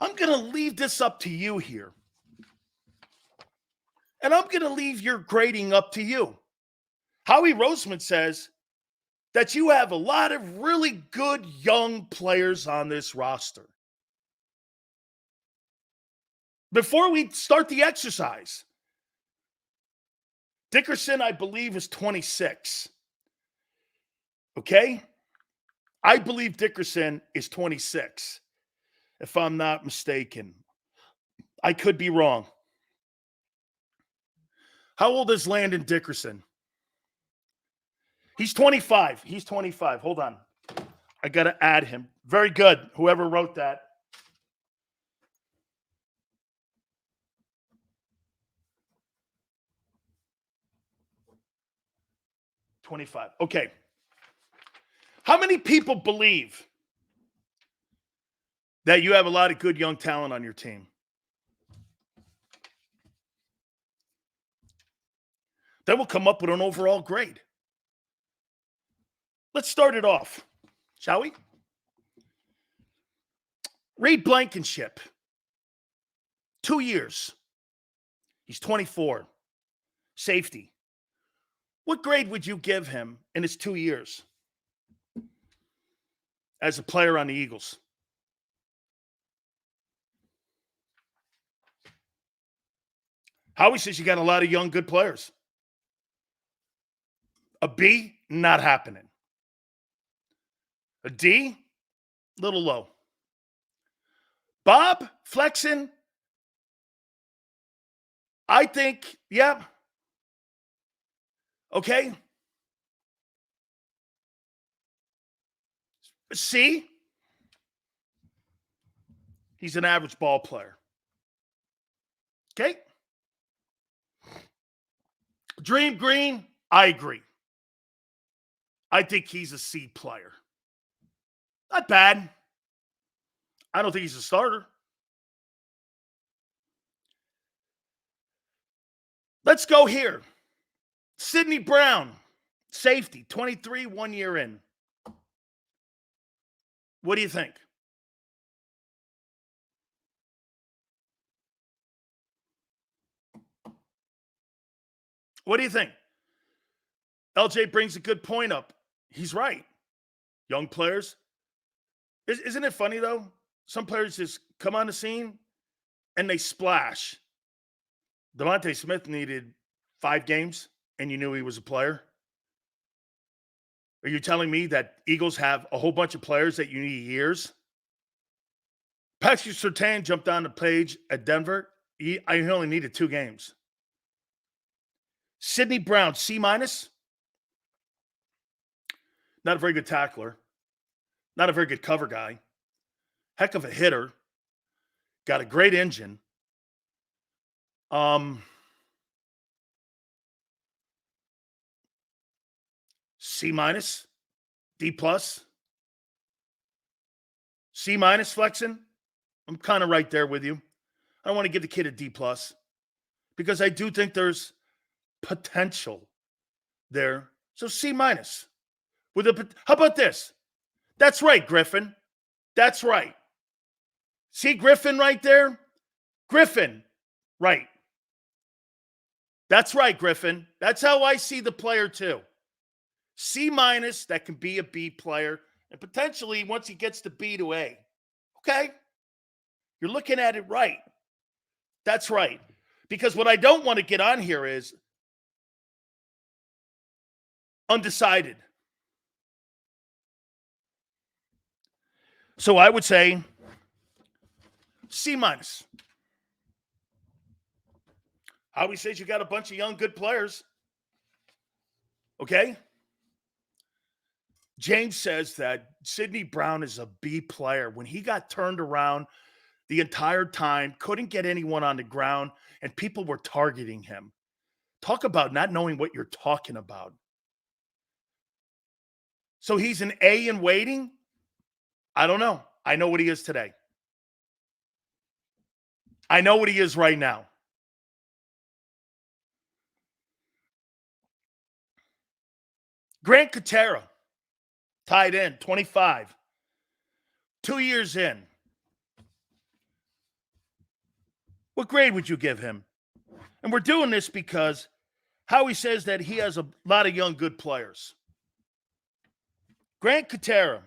I'm going to leave this up to you here. And I'm going to leave your grading up to you. Howie Roseman says that you have a lot of really good young players on this roster. Before we start the exercise, Dickerson, I believe, is 26. Okay? I believe Dickerson is 26, if I'm not mistaken. I could be wrong. How old is Landon Dickerson? He's 25. He's 25. Hold on. I got to add him. Very good. Whoever wrote that. $25. Okay. How many people believe that you have a lot of good young talent on your team? Then we'll come up with an overall grade. Let's start it off, shall we? Reed Blankenship, 2 years. He's 24. Safety. What grade would you give him in his 2 years as a player on the Eagles? Howie says you got a lot of young, good players. A B, not happening. A D, little low. Bob, flexing. I think, yeah. Okay. C, he's an average ball player. Okay. Dream Green, I agree. I think he's a C player. Not bad. I don't think he's a starter. Let's go here. Sidney Brown, safety, 23, 1 year in. What do you think? What do you think? LJ brings a good point up. He's right. Young players. Isn't it funny, though? Some players just come on the scene and they splash. Devontae Smith needed 5 games and you knew he was a player. Are you telling me that Eagles have a whole bunch of players that you need years? Patrick Surtain jumped on the page at Denver. I only needed 2 games. Sidney Brown, C-. Not a very good tackler. Not a very good cover guy. Heck of a hitter. Got a great engine. C-, D+. C- flexing. I'm kind of right there with you. I don't want to give the kid a D+ because I do think there's potential there. So C-. With how about this? That's right, Griffin. That's right. See Griffin right there? Griffin, right. That's right, Griffin. That's how I see the player too. C-, that can be a B player, and potentially once he gets to B to A. Okay? You're looking at it right. That's right. Because what I don't want to get on here is undecided. So I would say C-. Howie says you got a bunch of young, good players. Okay? James says that Sidney Brown is a B player. When he got turned around the entire time, couldn't get anyone on the ground, and people were targeting him. Talk about not knowing what you're talking about. So he's an A in waiting? I don't know. I know what he is today. I know what he is right now. Grant Katera, tight end, 25. 2 years in. What grade would you give him? And we're doing this because Howie says that he has a lot of young, good players. Grant Katera.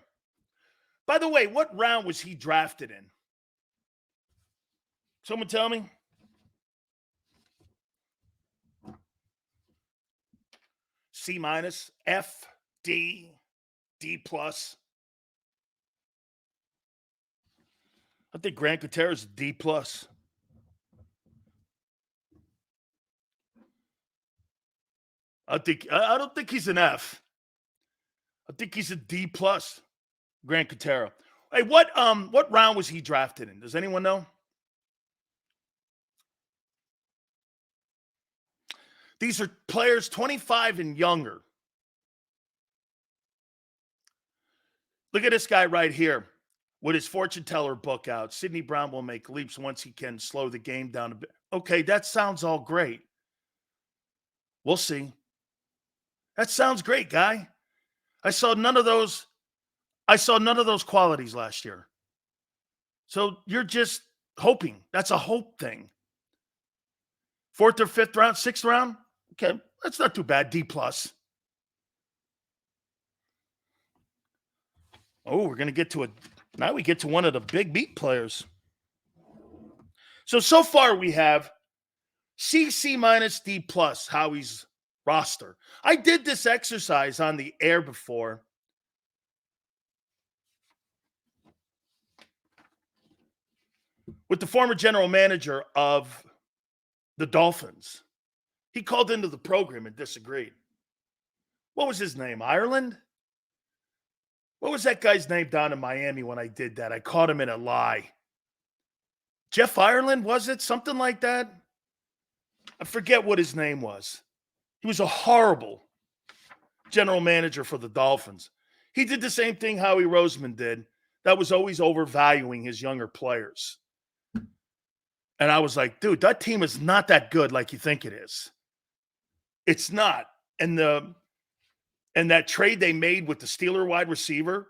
By the way, what round was he drafted in? Someone tell me. C minus, F, D, D plus. I think Grant Katera is D plus. I don't think he's an F. I think he's a D plus. Grant Katera. Hey, what round was he drafted in? Does anyone know? These are players 25 and younger. Look at this guy right here with his fortune teller book out. Sidney Brown will make leaps once he can slow the game down a bit. Okay, that sounds all great. We'll see. That sounds great, guy. I saw none of those qualities last year. So you're just hoping. That's a hope thing. 4th or 5th round, 6th round? Okay, that's not too bad. D plus. Oh, we're going to get to now we get to one of the big beat players. So far we have C minus, D plus, Howie's roster. I did this exercise on the air before. With the former general manager of the Dolphins. He called into the program and disagreed. What was his name? Ireland? What was that guy's name down in Miami when I did that? I caught him in a lie. Jeff Ireland, was it? Something like that? I forget what his name was. He was a horrible general manager for the Dolphins. He did the same thing Howie Roseman did. That was always overvaluing his younger players. And I was like, dude, that team is not that good like you think it is. It's not. And that trade they made with the Steeler wide receiver,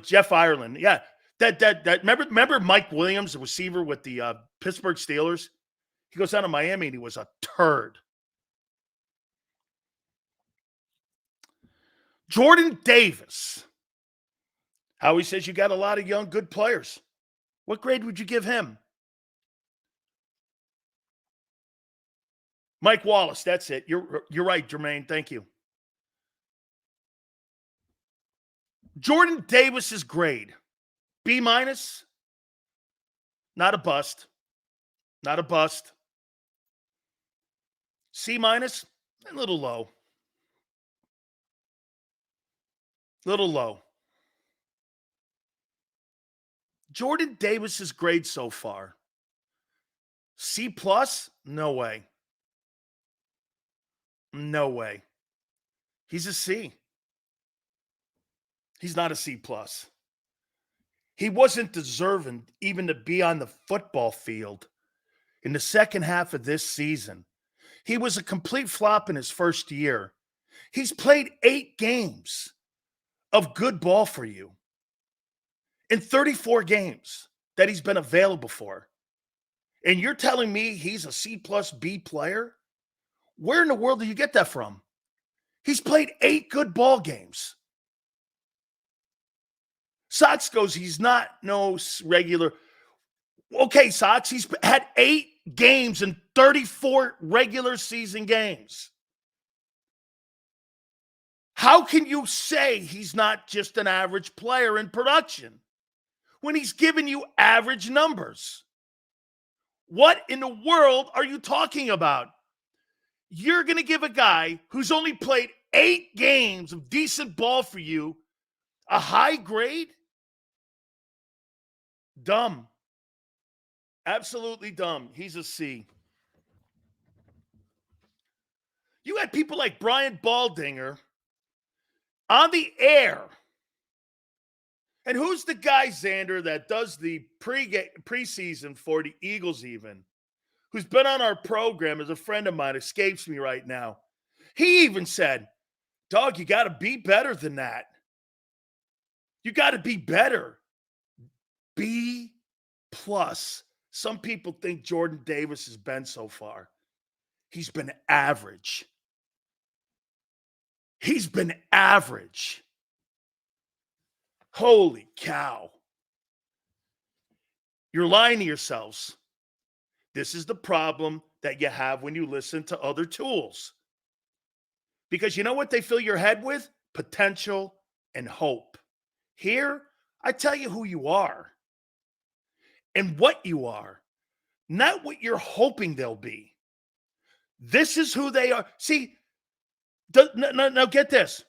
Jeff Ireland, yeah, that remember Mike Williams, the receiver with the Pittsburgh Steelers? He goes down to Miami and he was a turd. Jordan Davis. Howie says you got a lot of young, good players. What grade would you give him? Mike Wallace, that's it. You're right, Jermaine. Thank you. Jordan Davis's grade, B minus, not a bust. Not a bust. C minus, a little low. Little low. Jordan Davis's grade so far, C plus, no way. No way. He's a C. He's not a C plus. He wasn't deserving even to be on the football field in the second half of this season. He was a complete flop in his first year. He's played 8 games of good ball for you in 34 games that he's been available for. And you're telling me he's a C plus B player? Where in the world do you get that from? He's played 8 good ball games. Sox goes, he's not no regular. Okay, Sox, he's had 8 games in 34 regular season games. How can you say he's not just an average player in production when he's given you average numbers? What in the world are you talking about? You're going to give a guy who's only played 8 games of decent ball for you a high grade? Dumb. Absolutely dumb. He's a C. You had people like Brian Baldinger on the air. And who's the guy, Xander, that does the preseason for the Eagles even? Who's been on our program as a friend of mine, escapes me right now. He even said, dog, you got to be better than that. You got to be better. B plus some people think Jordan Davis has been so far. He's been average. He's been average. Holy cow. You're lying to yourselves. This is the problem that you have when you listen to other tools. Because you know what they fill your head with? Potential and hope. Here, I tell you who you are and what you are, not what you're hoping they'll be. This is who they are. See, now get this.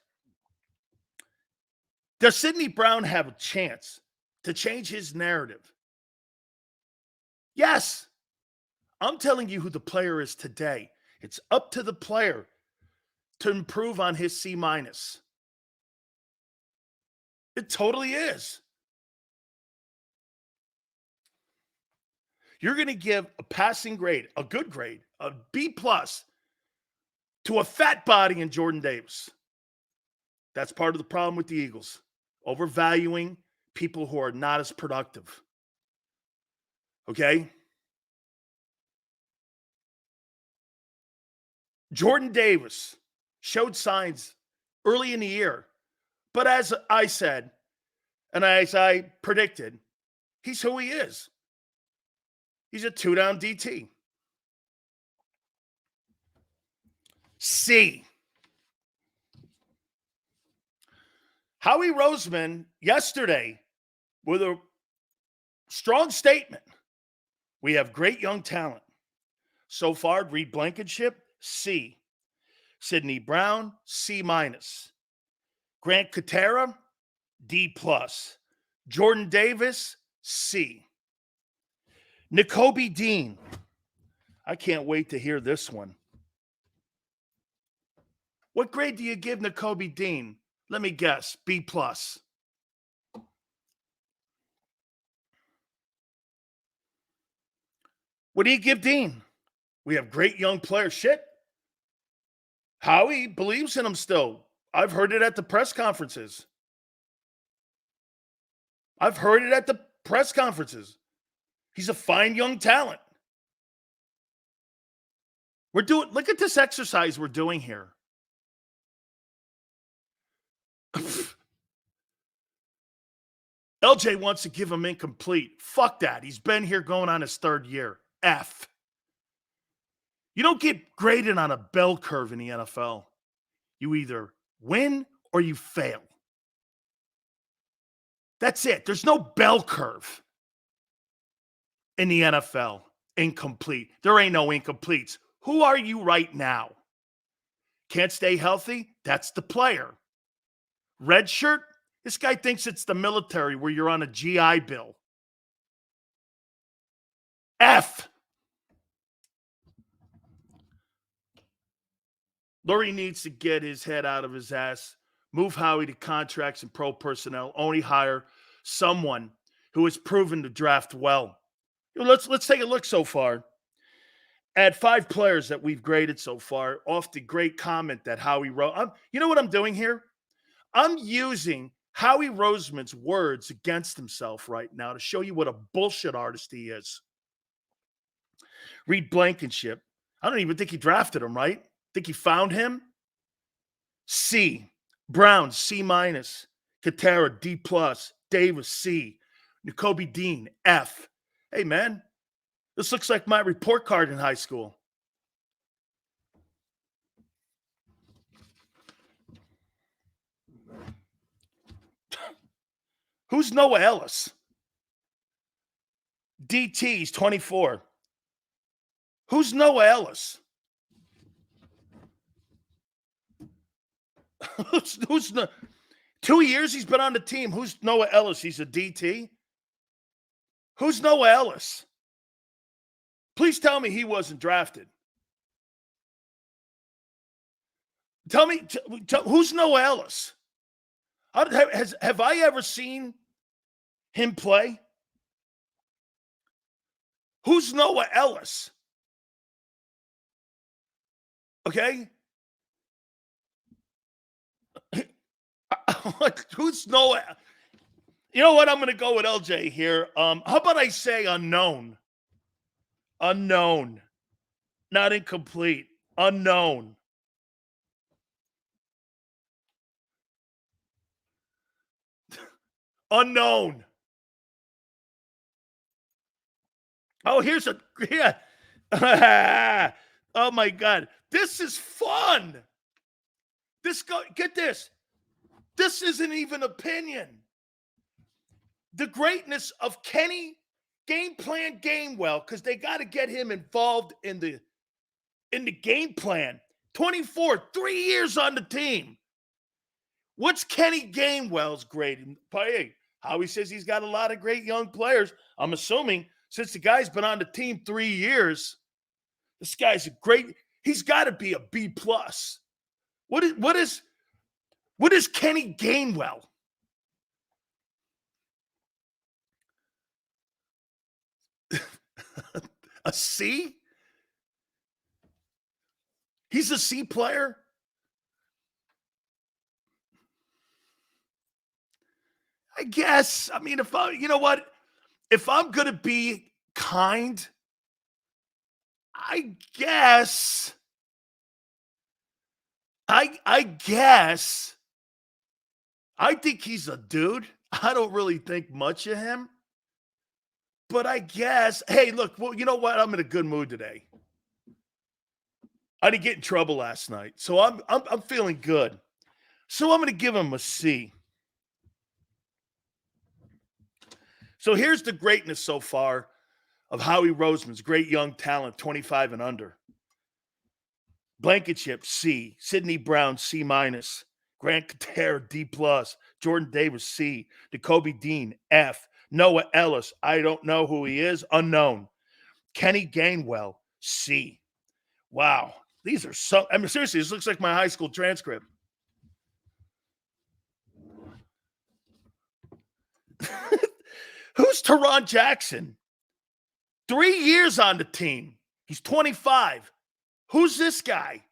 Does Sidney Brown have a chance to change his narrative? Yes. I'm telling you who the player is today. It's up to the player to improve on his C-. It totally is. You're going to give a passing grade, a good grade, a B+ to a fat body in Jordan Davis. That's part of the problem with the Eagles. Overvaluing people who are not as productive. Okay? Jordan Davis showed signs early in the year. But as I said, and as I predicted, he's who he is. He's a 2-down DT. C. Howie Roseman yesterday with a strong statement. We have great young talent. So far, Reed Blankenship, C. Sidney Brown, C-. Grant Katera, D+. Jordan Davis, C. Nakobe Dean. I can't wait to hear this one. What grade do you give Nakobe Dean? Let me guess, B+. What do you give Dean? We have great young players. Shit. Howie believes in him still. I've heard it at the press conferences. He's a fine young talent. Look at this exercise we're doing here. LJ wants to give him incomplete. Fuck that. He's been here going on his third year. F. You don't get graded on a bell curve in the NFL. You either win or you fail. That's it. There's no bell curve in the NFL. Incomplete. There ain't no incompletes. Who are you right now? Can't stay healthy? That's the player. Red shirt? This guy thinks it's the military where you're on a GI Bill. F. Lurie needs to get his head out of his ass, move Howie to contracts and pro personnel, only hire someone who has proven to draft well. Let's take a look so far at 5 players that we've graded so far off the great comment that Howie wrote. You know what I'm doing here? I'm using Howie Roseman's words against himself right now to show you what a bullshit artist he is. Reed Blankenship. I don't even think he drafted him, right? Think he found him? C. Brown, C-. Katera, D+. Davis, C. Nakobe Dean, F. Hey, man, this looks like my report card in high school. Who's Noah Ellis? DT's 24. Who's Noah Ellis? who's 2 years he's been on the team. Who's Noah Ellis? He's a DT. Who's Noah Ellis? Please tell me he wasn't drafted. Tell me, who's Noah Ellis? Have I ever seen him play? Who's Noah Ellis? Okay. Who's Noah? You know what? I'm going to go with LJ here. How about I say unknown? Unknown. Not incomplete. Unknown. Unknown. Oh, here's a yeah. Oh my God. This is fun. Get this. This isn't even opinion. The greatness of Kenny game plan Gainwell, because they got to get him involved in the game plan. 24, 3 years on the team. What's Kenny Gainwell's grade? Hey, Howie says he's got a lot of great young players. I'm assuming since the guy's been on the team 3 years, this guy's a great. He's got to be a B plus. What is Kenny Gainwell? A C? He's a C player? I guess. I mean, you know what? If I'm going to be kind, I guess. I guess. I think he's a dude. I don't really think much of him. But I guess, hey, look, well, you know what? I'm in a good mood today. I didn't get in trouble last night, so I'm feeling good. So I'm going to give him a C. So here's the greatness so far of Howie Roseman's great young talent, 25 and under. Blankenship, C. Sidney Brown, C minus. Grant Katera, D plus. Jordan Davis, C. Jacoby Dean, F. Noah Ellis, I don't know who he is, unknown. Kenny Gainwell, C. Wow. These are so, I mean, seriously, this looks like my high school transcript. Who's Teron Jackson? 3 years on the team. He's 25. Who's this guy?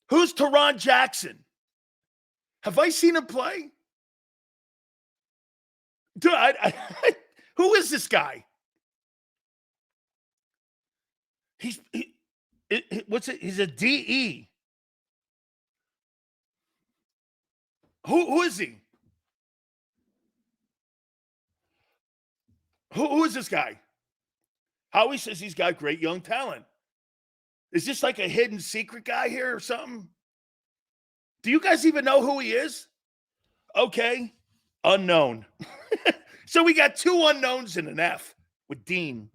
Who's Teron Jackson? Have I seen him play? Dude, who is this guy? What's it? He's a DE. Who is he? Who is this guy? Howie says he's got great young talent. Is this like a hidden secret guy here or something? Do you guys even know who he is? Okay. Unknown. So we got 2 unknowns and an F with Dean.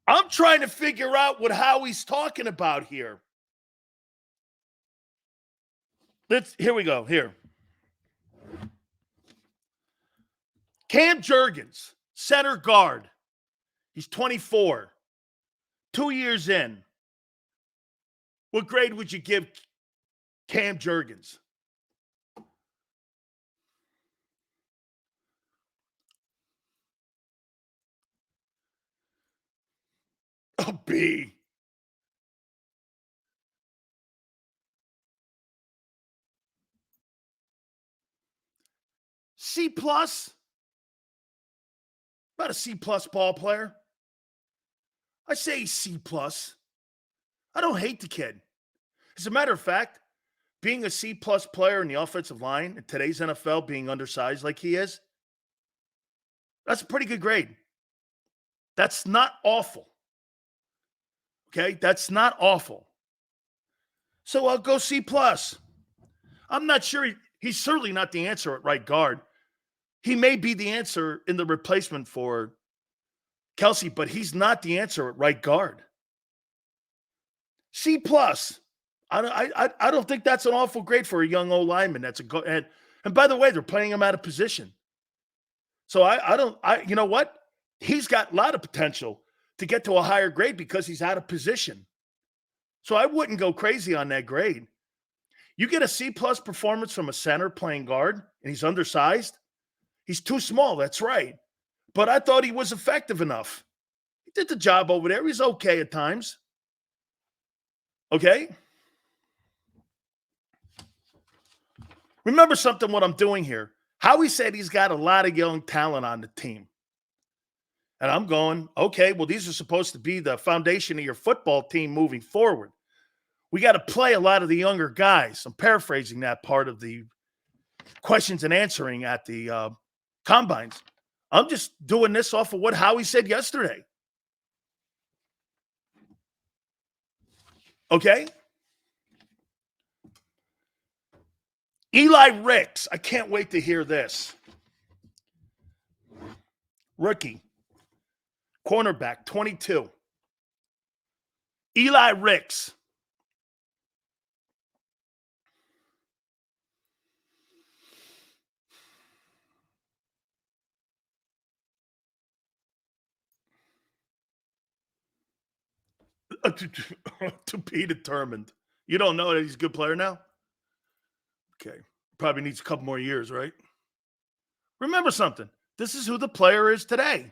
I'm trying to figure out what Howie's talking about here. Here we go. Here. Cam Jurgens, center guard. He's 24. 2 years in. What grade would you give Cam Jurgens? A B. C plus. About a C plus ball player. I say C plus. I don't hate the kid. As a matter of fact, being a C plus player in the offensive line in today's NFL, being undersized like he is, that's a pretty good grade. That's not awful. Okay, that's not awful. So I'll go C plus. I'm not sure. He's certainly not the answer at right guard. He may be the answer in the replacement for Kelsey, but he's not the answer at right guard. C plus. I don't think that's an awful grade for a young old lineman. That's a good. And by the way, they're playing him out of position. So you know what? He's got a lot of potential to get to a higher grade because he's out of position. So I wouldn't go crazy on that grade. You get a C plus performance from a center playing guard, and he's undersized. He's too small. That's right. But I thought he was effective enough. He did the job over there. He's okay at times. Okay? Remember something what I'm doing here. Howie said he's got a lot of young talent on the team. And I'm going, okay, well, these are supposed to be the foundation of your football team moving forward. We got to play a lot of the younger guys. I'm paraphrasing that part of the questions and answering at the combines. I'm just doing this off of what Howie said yesterday. Okay? Eli Ricks. I can't wait to hear this. Rookie. Cornerback, 22. Eli Ricks. To be determined. You don't know that he's a good player now? Okay. Probably needs a couple more years, right? Remember something. This is who the player is today.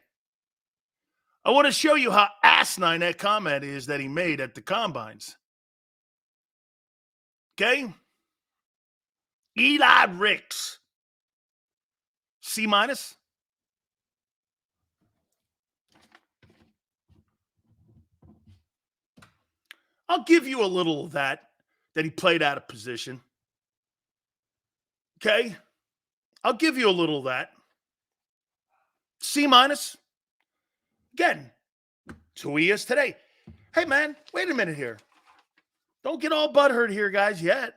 I want to show you how asinine that comment is that he made at the combines. Okay? Eli Ricks. C minus. I'll give you a little of that he played out of position. Okay? I'll give you a little of that. C minus. Again, it's who he is today. Hey, man, wait a minute here. Don't get all butthurt here, guys, yet.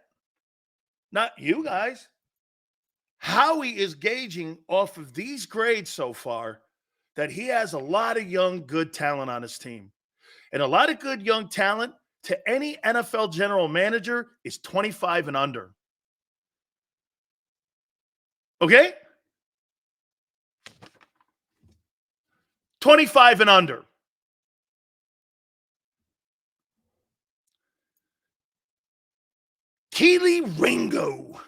Not you guys. Howie is gauging off of these grades so far that he has a lot of young, good talent on his team. And a lot of good young talent to any NFL general manager is 25 and under. Okay? 25 and under. Keely Ringo.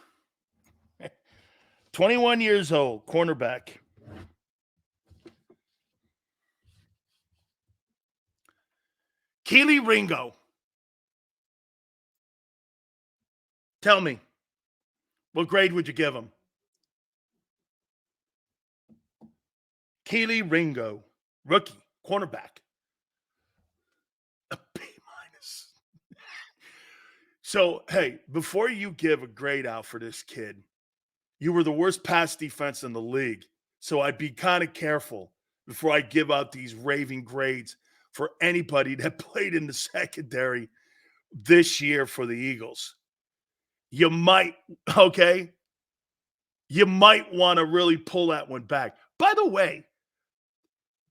21 years old, cornerback. Keely Ringo. Tell me, what grade would you give him? Keely Ringo, rookie, cornerback. A B minus. So, hey, before you give a grade out for this kid, you were the worst pass defense in the league. So I'd be kind of careful before I give out these raving grades for anybody that played in the secondary this year for the Eagles. You might, okay? You might want to really pull that one back. By the way,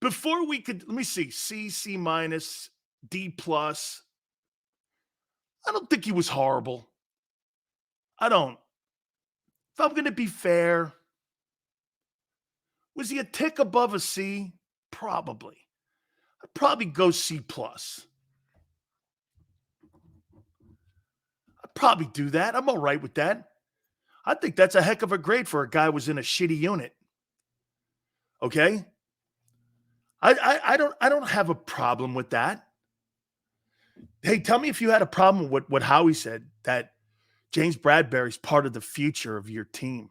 before we could, let me see, C minus, D plus. I don't think he was horrible. I don't. If I'm going to be fair, was he a tick above a C? Probably. I'd probably go C plus. I'd probably do that. I'm all right with that. I think that's a heck of a grade for a guy who was in a shitty unit. Okay? I don't have a problem with that. Hey, tell me if you had a problem with what Howie said, that James Bradbury's part of the future of your team.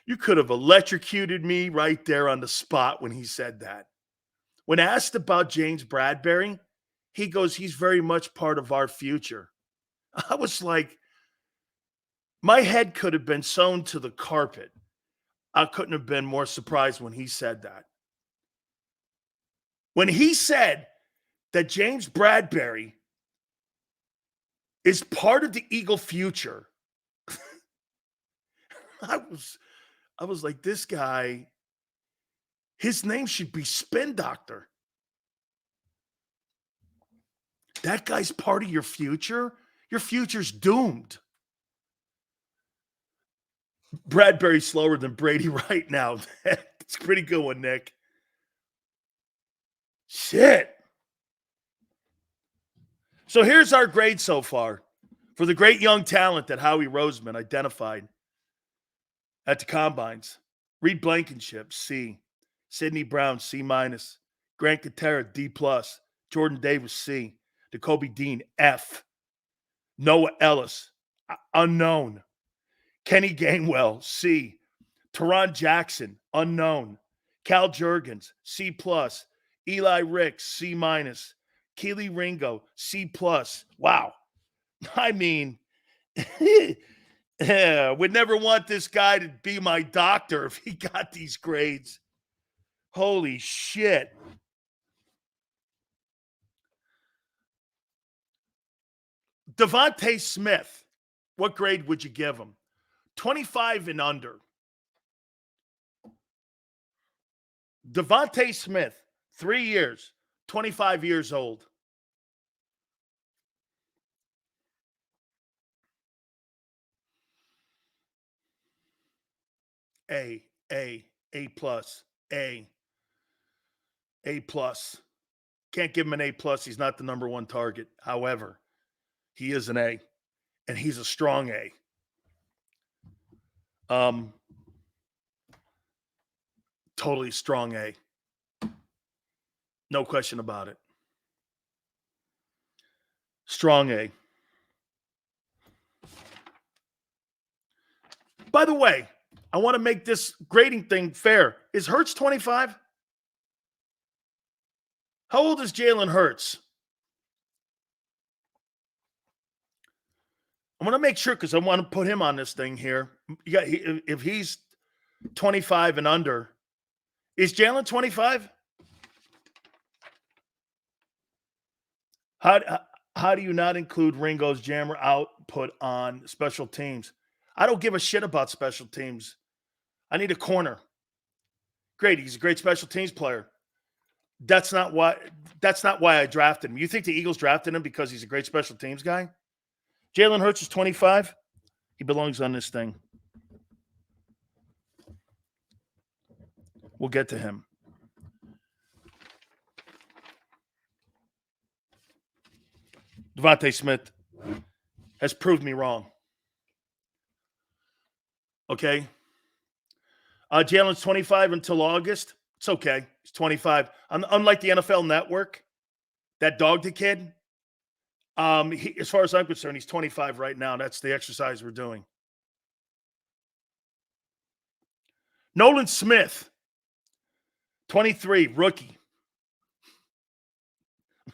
You could have electrocuted me right there on the spot when he said that. When asked about James Bradbury, he goes, he's very much part of our future. I was like, my head could have been sewn to the carpet. I couldn't have been more surprised when he said that. When he said that James Bradbury is part of the Eagle future, I was like, this guy, his name should be Spin Doctor. That guy's part of your future? Your future's doomed. Bradbury's slower than Brady right now. It's a pretty good one, Nick. Shit. So here's our grade so far for the great young talent that Howie Roseman identified at the combines. Reed Blankenship, C. Sidney Brown, C minus. Grant Katera, D plus. Jordan Davis, C. Jacoby Dean, F. Noah Ellis, unknown. Kenny Gainwell, C. Teron Jackson, unknown. Cal Jurgens, C+. Eli Ricks, C-. Keely Ringo, C+. Wow. I mean, would never want this guy to be my doctor if he got these grades. Holy shit. Devontae Smith, what grade would you give him? 25 and under. Devontae Smith, 3 years, 25 years old. A plus, A plus. Can't give him an A plus. He's not the number one target. However, he is an A, and he's a strong A. Totally strong A. No question about it. Strong A. By the way, I want to make this grading thing fair. Is Hurts 25? How old is Jalen Hurts? I want to make sure because I want to put him on this thing here. If he's 25 and under, is Jalen 25? How do you not include Ringo's jammer output on special teams? I don't give a shit about special teams. I need a corner. Great, he's a great special teams player. That's not why I drafted him. You think the Eagles drafted him because he's a great special teams guy? Jalen Hurts is 25. He belongs on this thing. We'll get to him. Devontae Smith has proved me wrong. Okay. Jalen's 25 until August. It's okay. He's 25. Unlike the NFL Network, that dogged the kid. As far as I'm concerned, he's 25 right now. That's the exercise we're doing. Nolan Smith, 23, rookie.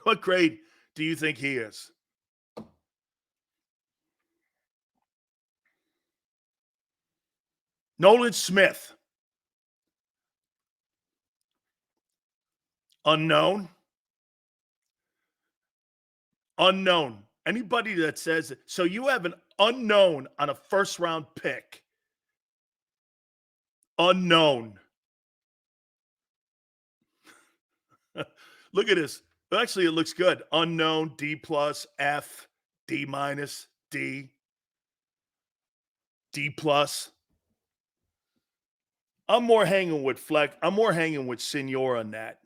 What grade do you think he is? Nolan Smith. Unknown. Unknown. Anybody that says it. So you have an unknown on a first-round pick. Unknown. Look at this. Actually, it looks good. Unknown, D+, F, D-, D, D+. I'm more hanging with Fleck. I'm more hanging with Senor on that.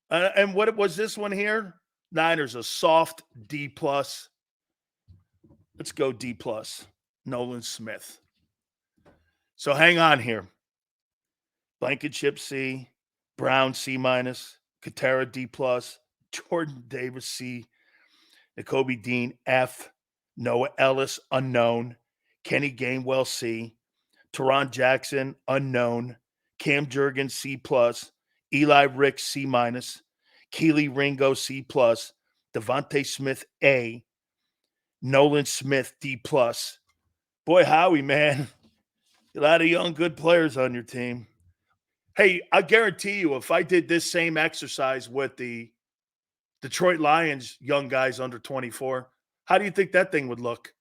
And what was this one here? Niners, a soft D+. Let's go D+. Nolan Smith. So hang on here. Blankenship C, Brown C-, Katera D+, Jordan Davis C, Nakobe Dean F, Noah Ellis unknown, Kenny Gainwell C, Teron Jackson unknown, Cam Jurgens C+, Eli Ricks C-, Keely Ringo C+, Devontae Smith A, Nolan Smith D+. Boy, Howie, man. A lot of young, good players on your team. Hey, I guarantee you, if I did this same exercise with the Detroit Lions young guys under 24, how do you think that thing would look?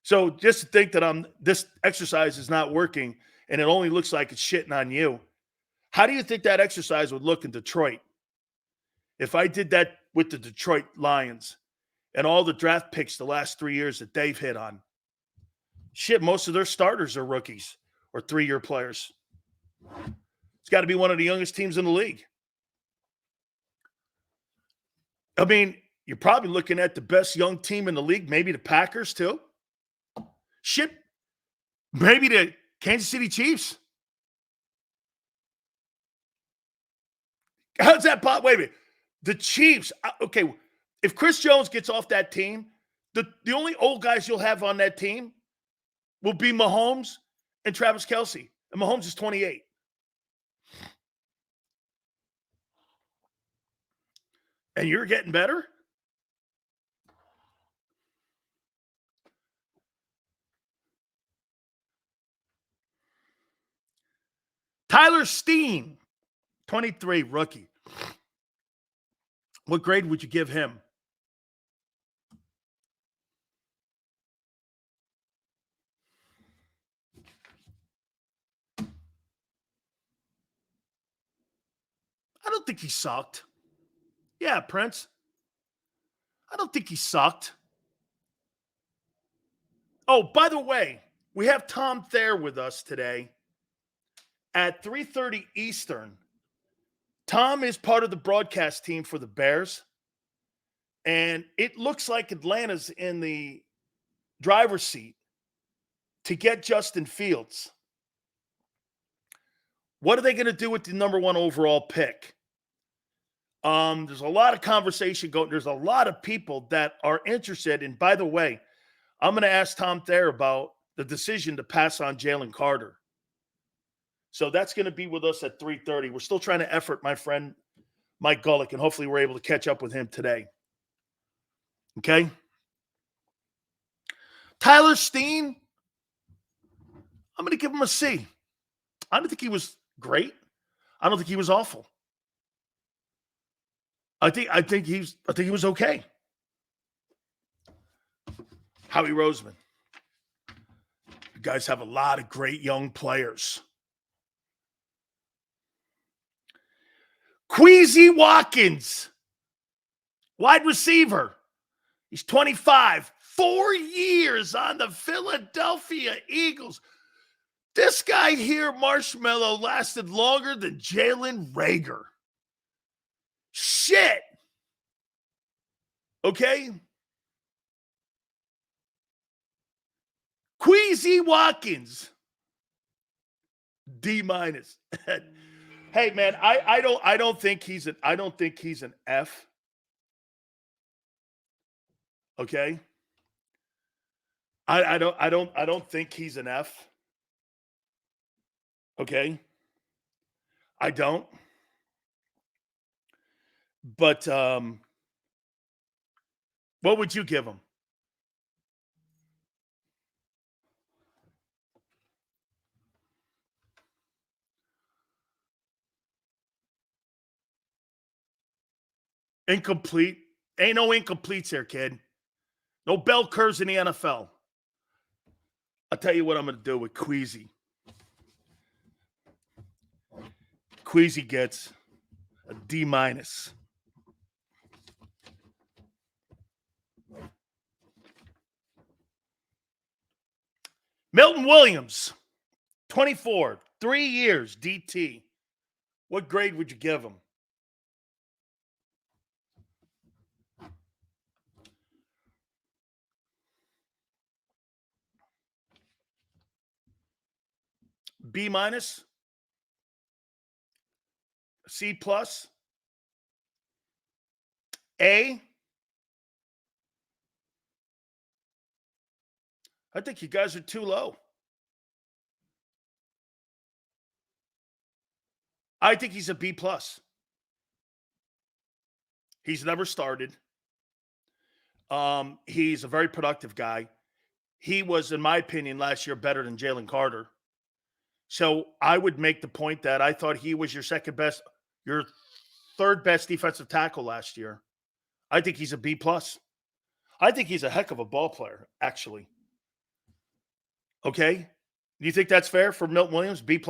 So just to think that this exercise is not working and it only looks like it's shitting on you, how do you think that exercise would look in Detroit? If I did that with the Detroit Lions and all the draft picks the last 3 years that they've hit on, shit, most of their starters are rookies or 3-year players. It's got to be one of the youngest teams in the league. I mean, you're probably looking at the best young team in the league, maybe the Packers too. Shit, maybe the Kansas City Chiefs. How's that? Wait a minute. The Chiefs, okay, if Chris Jones gets off that team, the only old guys you'll have on that team will be Mahomes and Travis Kelce. And Mahomes is 28. And you're getting better? Tyler Steen, 23, rookie. What grade would you give him? I don't think he sucked. Yeah, Prince. I don't think he sucked. Oh, by the way, we have Tom Thayer with us today at 3:30 Eastern. Tom is part of the broadcast team for the Bears. And it looks like Atlanta's in the driver's seat to get Justin Fields. What are they going to do with the number 1 overall pick? There's a lot of conversation going. There's a lot of people that are interested. And by the way, I'm going to ask Tom Thayer about the decision to pass on Jalen Carter. So that's going to be with us at 3:30. We're still trying to effort my friend Mike Gullick, and hopefully we're able to catch up with him today. Okay? Tyler Steen, I'm going to give him a C. I don't think he was great. I don't think he was awful. I think he was okay. Howie Roseman. You guys have a lot of great young players. Queasy Watkins, wide receiver. He's 25, 4 years on the Philadelphia Eagles. This guy here, Marshmallow, lasted longer than Jalen Reagor. Shit. Okay? Queasy Watkins, D-. Hey man, I don't think he's an F. Okay? I don't think he's an F. Okay? I don't. But what would you give him? Incomplete. Ain't no incompletes here, kid. No bell curves in the NFL. I'll tell you what I'm going to do with Queasy. Queasy gets a D-. Milton Williams, 24, 3 years, DT. What grade would you give him? B-, C+, A. I think you guys are too low. I think he's a B+. He's never started. He's a very productive guy. He was, in my opinion, last year better than Jalen Carter. So I would make the point that I thought he was your third best defensive tackle last year. I think he's a B+. I think he's a heck of a ball player, actually. Okay? Do you think that's fair for Milton Williams, B+?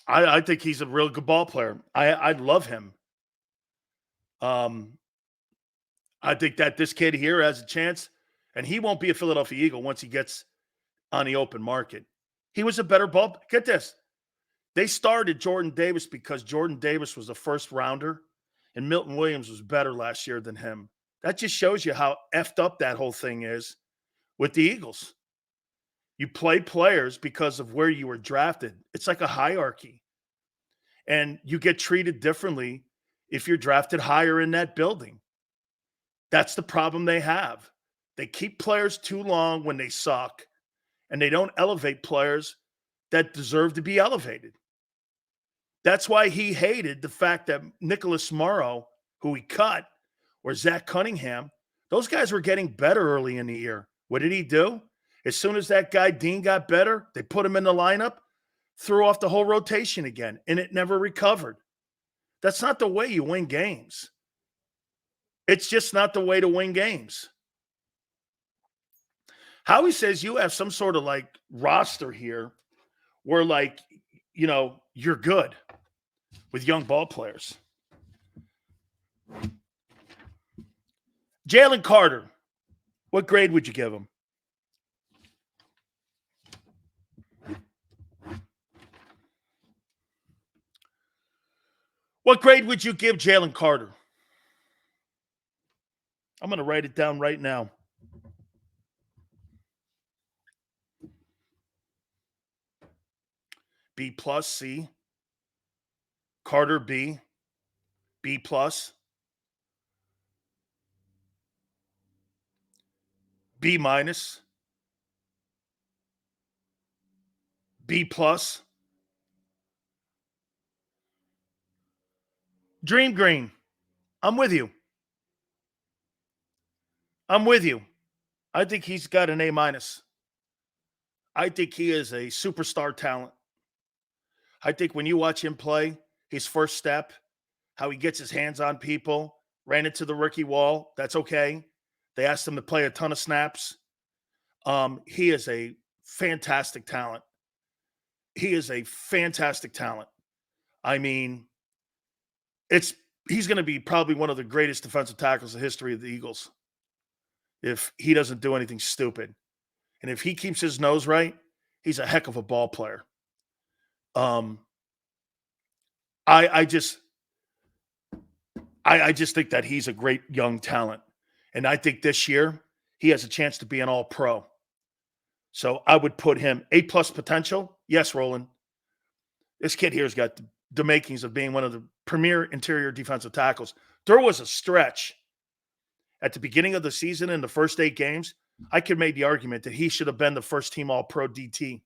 I think he's a real good ball player. I love him. I think that this kid here has a chance, and he won't be a Philadelphia Eagle once he gets on the open market. He was a better ball. Get this. They started Jordan Davis because Jordan Davis was a first rounder, and Milton Williams was better last year than him. That just shows you how effed up that whole thing is with the Eagles. You play players because of where you were drafted. It's like a hierarchy. And you get treated differently if you're drafted higher in that building. That's the problem they have. They keep players too long when they suck, and they don't elevate players that deserve to be elevated. That's why he hated the fact that Nicholas Morrow, who he cut, or Zach Cunningham, those guys were getting better early in the year. What did he do? As soon as that guy Dean got better, they put him in the lineup, threw off the whole rotation again, and it never recovered. That's not the way you win games. It's just not the way to win games. Howie says you have some sort of like roster here where like, you're good with young ball players. Jalen Carter, what grade would you give him? What grade would you give Jalen Carter? I'm going to write it down right now. B plus, C. Carter, B. B plus. B minus. B plus. Dream Green, I'm with you. I think he's got an A minus. I think he is a superstar talent. I think when you watch him play, his first step, how he gets his hands on people, ran into the rookie wall, that's okay. They asked him to play a ton of snaps. He is a fantastic talent. I mean, he's going to be probably one of the greatest defensive tackles in the history of the Eagles if he doesn't do anything stupid. And if he keeps his nose right, he's a heck of a ball player. I just think that he's a great young talent. And I think this year he has a chance to be an all-pro. So I would put him A+ potential. Yes, Roland. This kid here's got the makings of being one of the premier interior defensive tackles. There was a stretch at the beginning of the season in the first 8 games. I could make the argument that he should have been the first team all-pro DT.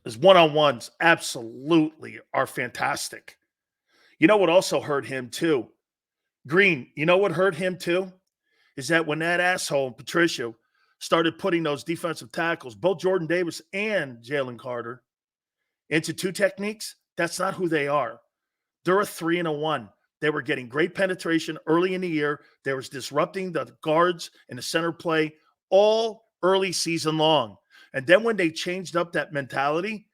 His one-on-ones absolutely are fantastic. You know what also hurt him too? Green, you know what hurt him too? Is that when that asshole, Patricia, started putting those defensive tackles, both Jordan Davis and Jalen Carter, into 2 techniques, that's not who they are. They're a 3 and a 1. They were getting great penetration early in the year. They was disrupting the guards and the center play all early season long. And then when they changed up that mentality,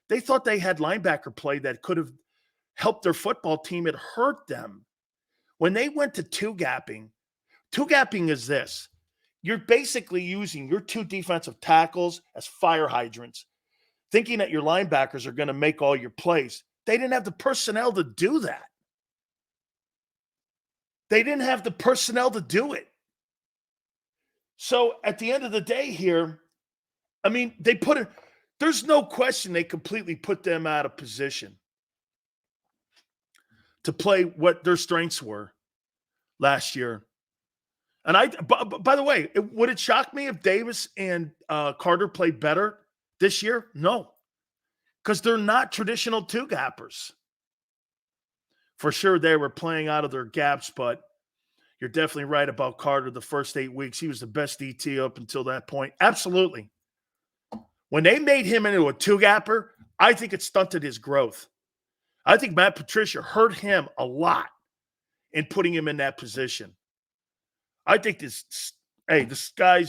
they thought they had linebacker play that could have helped their football team. It hurt them. When they went to two-gapping is this. You're basically using your 2 defensive tackles as fire hydrants, thinking that your linebackers are going to make all your plays. They didn't have the personnel to do that. So at the end of the day here, I mean, there's no question they completely put them out of position to play what their strengths were last year. And by the way, would it shock me if Davis and Carter played better this year? No, because they're not traditional 2-gappers. For sure, they were playing out of their gaps, but you're definitely right about Carter. The first 8 weeks, he was the best DT up until that point. Absolutely. When they made him into a 2-gapper, I think it stunted his growth. I think Matt Patricia hurt him a lot in putting him in that position. I think this guy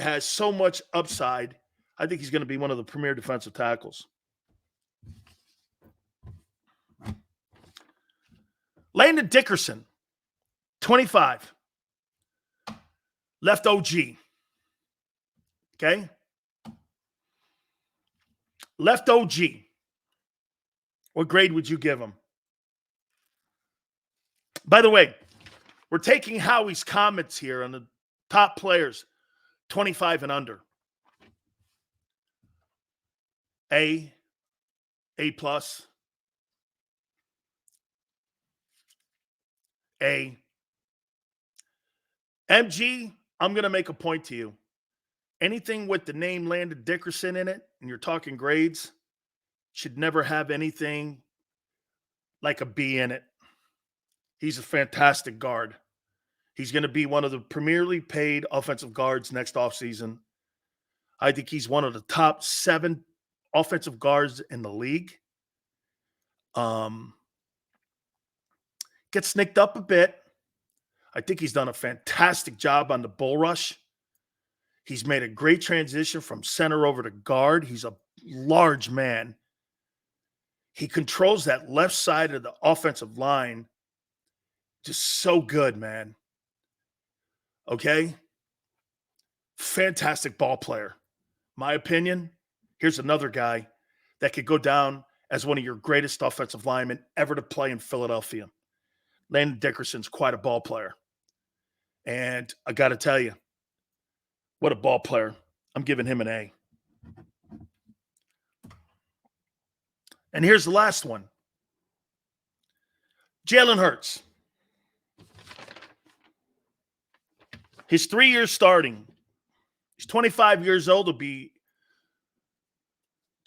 has so much upside. I think he's going to be one of the premier defensive tackles. Landon Dickerson, 25. Left OG. Okay? Left OG. What grade would you give him? By the way, we're taking Howie's comments here on the top players, 25 and under. A+, A. MG, I'm going to make a point to you. Anything with the name Landon Dickerson in it, and you're talking grades, should never have anything like a B in it. He's a fantastic guard. He's going to be one of the premierly paid offensive guards next offseason. I think he's one of the top 7 offensive guards in the league. Gets nicked up a bit. I think he's done a fantastic job on the bull rush. He's made a great transition from center over to guard. He's a large man. He controls that left side of the offensive line just so good, man. Okay? Fantastic ball player. My opinion, here's another guy that could go down as one of your greatest offensive linemen ever to play in Philadelphia. Landon Dickerson's quite a ball player. And I got to tell you, what a ball player. I'm giving him an A. And here's the last one. Jalen Hurts. His 3 years starting. He's 25 years old. He'll be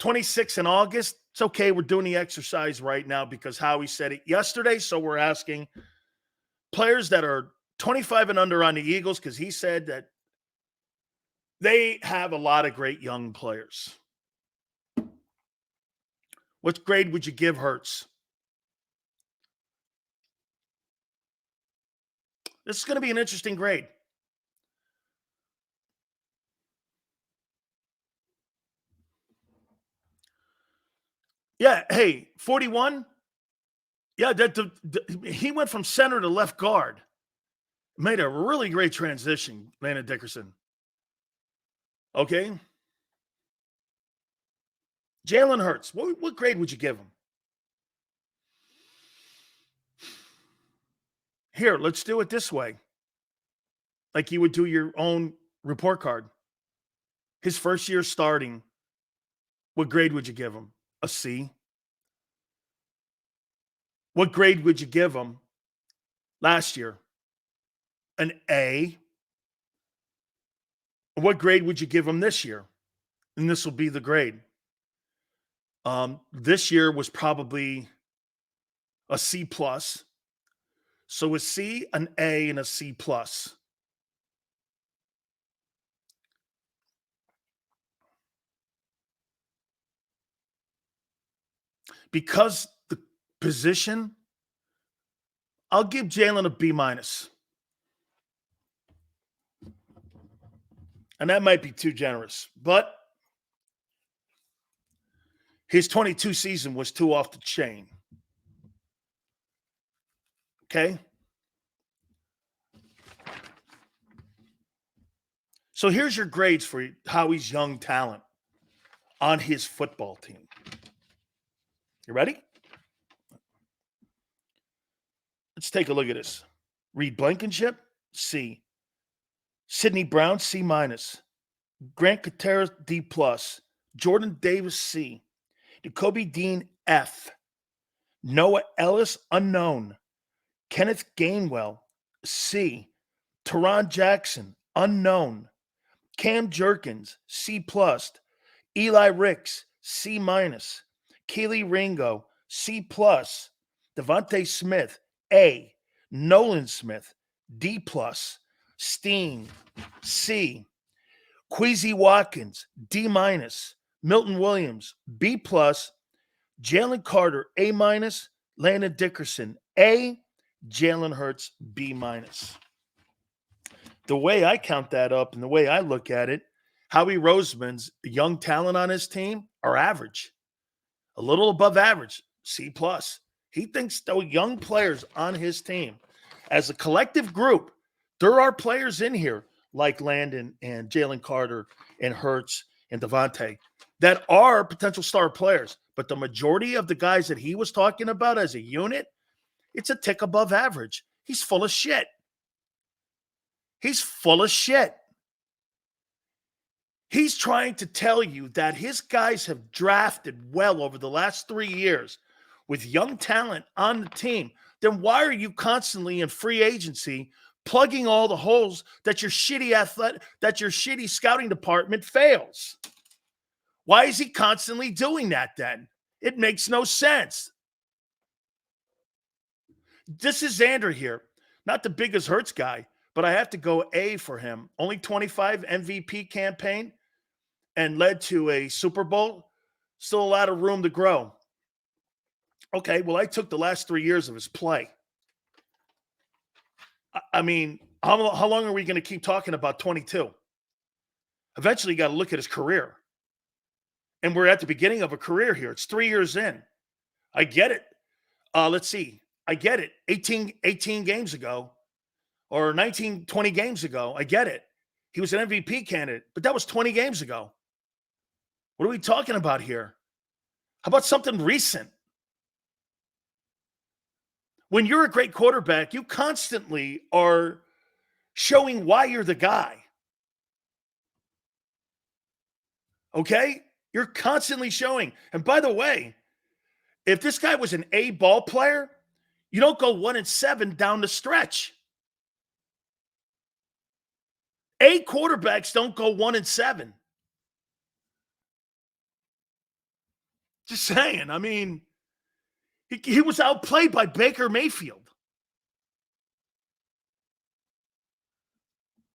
26 in August. It's okay. We're doing the exercise right now because Howie said it yesterday. So we're asking players that are 25 and under on the Eagles because he said that they have a lot of great young players. What grade would you give Hurts? This is going to be an interesting grade. Yeah, hey, 41. Yeah, he went from center to left guard. Made a really great transition, Landon Dickerson. Okay. Jalen Hurts, what grade would you give him? Here, let's do it this way. Like you would do your own report card. His first year starting, what grade would you give him? A C. What grade would you give him last year? An A. What grade would you give him this year? And this will be the grade. This year was probably a C plus. So a C, an A, and a C plus. Because the position, I'll give Jalen a B minus. And that might be too generous, but his 22 season was too off the chain. Okay? So here's your grades for Howie's young talent on his football team. You ready? Let's take a look at this. Reed Blankenship, C. Sidney Brown, C minus. Grant Katera, D plus. Jordan Davis, C. Jacoby Dean, F. Noah Ellis, unknown. Kenneth Gainwell, C. Teron Jackson, unknown. Cam Jerkins, C plus. Eli Ricks, C minus. Keely Ringo, C plus. Devontae Smith, A. Nolan Smith, D plus. Steen, C. Queasy Watkins, D minus. Milton Williams, B plus. Jalen Carter, A minus. Landon Dickerson, A. Jalen Hurts, B minus. The way I count that up and the way I look at it, Howie Roseman's young talent on his team are average, a little above average, C plus. He thinks the young players on his team, as a collective group, there are players in here like Landon and Jalen Carter and Hurts and Devontae that are potential star players. But the majority of the guys that he was talking about as a unit, it's a tick above average. He's full of shit. He's full of shit. He's trying to tell you that his guys have drafted well over the last 3 years with young talent on the team then why are you constantly in free agency plugging all the holes that your shitty scouting department fails? Why is he constantly doing that then? It makes no sense. This is Xander here. Not the biggest Hurts guy, but I have to go A for him. Only 25 MVP campaign and led to a Super Bowl. Still a lot of room to grow. Okay, well, I took the last 3 years of his play. I mean, how long are we going to keep talking about 22? Eventually, you got to look at his career. And we're at the beginning of a career here. It's 3 years in. I get it. Let's see. I get it. 18 games ago or 19, 20 games ago. I get it. He was an MVP candidate, but that was 20 games ago. What are we talking about here? How about something recent? When you're a great quarterback, you constantly are showing why you're the guy. Okay? You're constantly showing. And by the way, if this guy was an A ball player, you don't go 1-7 down the stretch. A quarterbacks don't go 1-7. Just saying. I mean, he was outplayed by Baker Mayfield.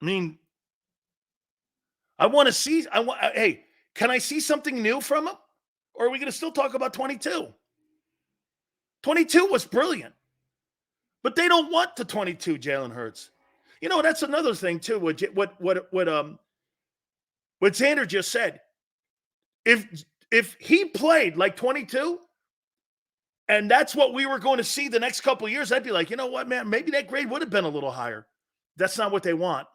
I mean, I want to see. Hey, can I see something new from him? Or are we going to still talk about 22? 22 was brilliant. But they don't want the 22 Jalen Hurts. You know, that's another thing, too. What Xander just said. If he played like 22, and that's what we were going to see the next couple of years, I'd be like, you know what, man, maybe that grade would have been a little higher. That's not what they want.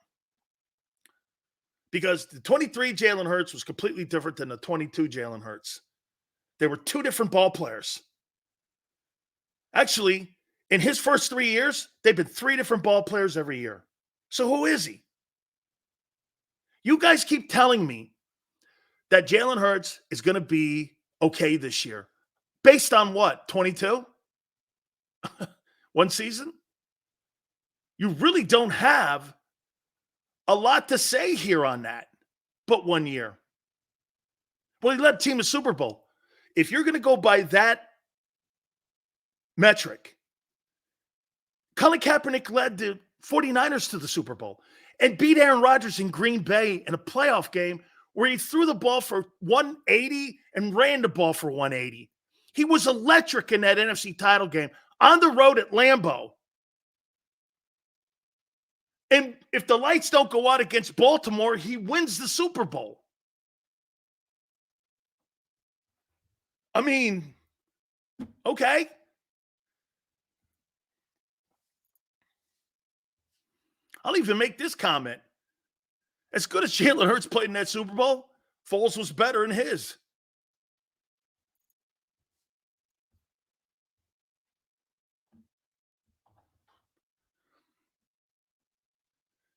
Because the 23 Jalen Hurts was completely different than the 22 Jalen Hurts. They were two different ball players. Actually, in his first 3 years, they've been three different ball players every year. So who is he? You guys keep telling me that Jalen Hurts is going to be okay this year. Based on what? 22? One season? You really don't have a lot to say here on that, but 1 year. Well, he led the team to Super Bowl. If you're going to go by that metric, Colin Kaepernick led the 49ers to the Super Bowl and beat Aaron Rodgers in Green Bay in a playoff game where he threw the ball for 180 and ran the ball for 180. He was electric in that NFC title game on the road at Lambeau. And if the lights don't go out against Baltimore, he wins the Super Bowl. I mean, okay. I'll even make this comment. As good as Jalen Hurts played in that Super Bowl, Foles was better in his.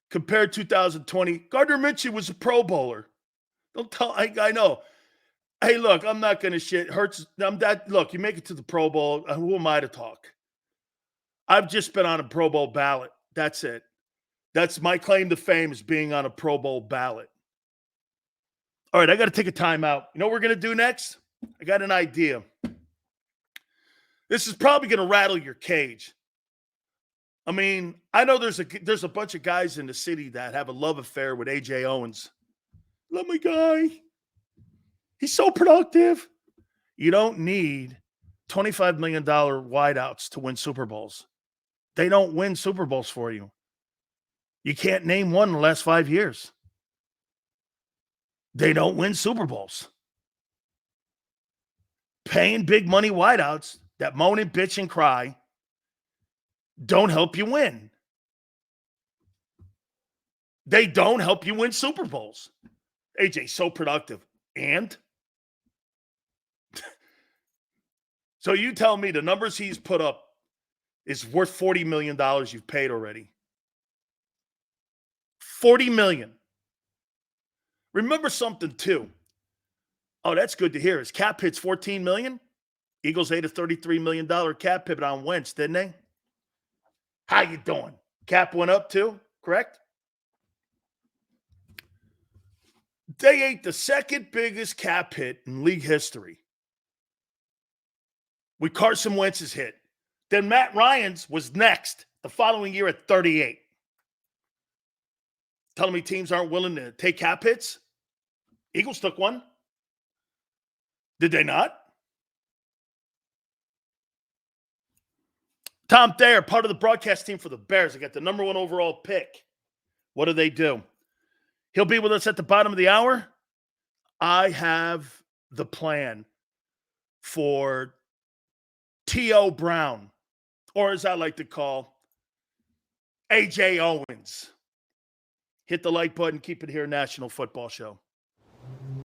Compared to 2020, Gardner Minshew was a Pro Bowler. Don't tell. I know. Hey, look, I'm not going to shit. Hurts. Look, you make it to the Pro Bowl. Who am I to talk? I've just been on a Pro Bowl ballot. That's it. That's my claim to fame, is being on a Pro Bowl ballot. All right, I got to take a timeout. You know what we're going to do next? I got an idea. This is probably going to rattle your cage. I mean, I know there's a bunch of guys in the city that have a love affair with A.J. Owens. Love my guy. He's so productive. You don't need $25 million wideouts to win Super Bowls. They don't win Super Bowls for you. You can't name one in the last 5 years. They don't win Super Bowls. Paying big money wideouts that moan and bitch and cry don't help you win. They don't help you win Super Bowls. AJ's so productive. And? So you tell me the numbers he's put up is worth $40 million you've paid already. $40 million. Remember something, too. Oh, that's good to hear. His cap hit's $14 million. Eagles ate a $33 million cap hit on Wentz, didn't they? How you doing? Cap went up too, correct? They ate the second biggest cap hit in league history with Carson Wentz's hit. Then Matt Ryan's was next the following year at 38. Telling me teams aren't willing to take cap hits? Eagles took one. Did they not? Tom Thayer, part of the broadcast team for the Bears. They got the number 1 overall pick. What do? He'll be with us at the bottom of the hour. I have the plan for T.O. Brown, or as I like to call, A.J. Owens. Hit the like button. Keep it here, National Football Show.